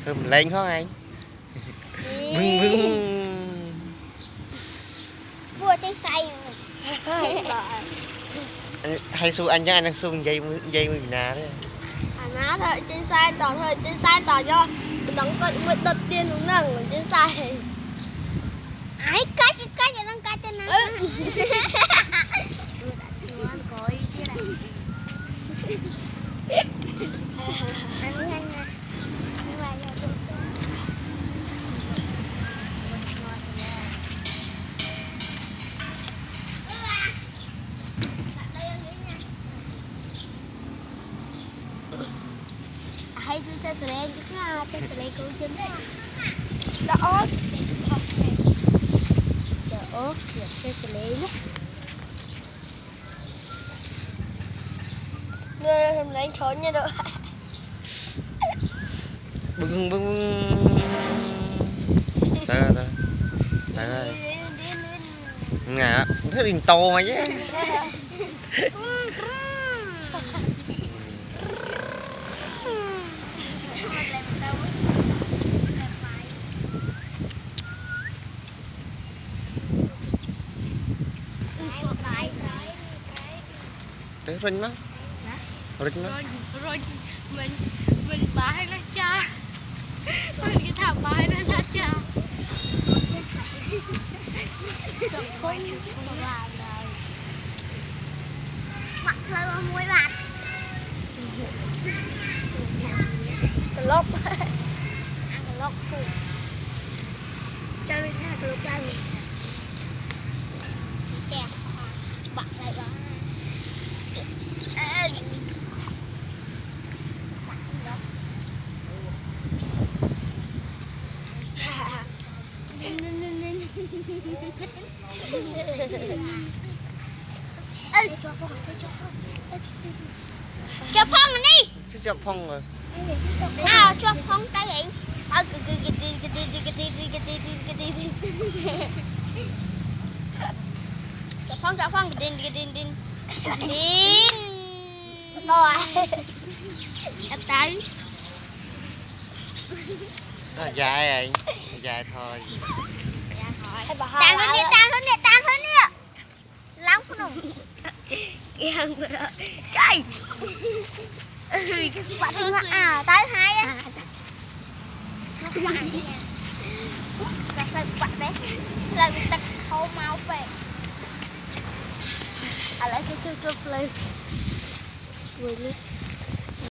Thơm lên khó anh. Bưng bưng. Vua trên say. Hay su anh chắc anh đang su dây mười nà đấy. Má thôi trên say tỏ thôi trên say tỏ cho đóng cận mới đợt tiền đúng nằng trên say. Ai cái gì đang cái trên này. Hay tôi sẽ lên chứ ha, tôi sẽ lên câu chân đó. Chờ ớt, tôi sẽ lên nhé. Đây hôm nay trốn nha đội. Bưng tới rồi nè thế bình to mà chứ. Tới rinh má rồi mình bái nó cha mình cái thằng bái nó cha cha mặt hơi vào mũi bạn cái lốp ăn cái lốp cho lên cái lốp ra mình kẹt bạn lại đó. Cho phong mình đi. sẽ cho phong rồi. À cho phong tay hình. Cho phong din rồi. Đặt tay. Dài anh dài thôi. Tan thôi nè. Lắm không đâu. Kìa người đó. Trời. Bạn thương à, tới hai á. Là sao bạn đấy. Là người ta thâu mau về. À lại cái chụp lên. Vui lên.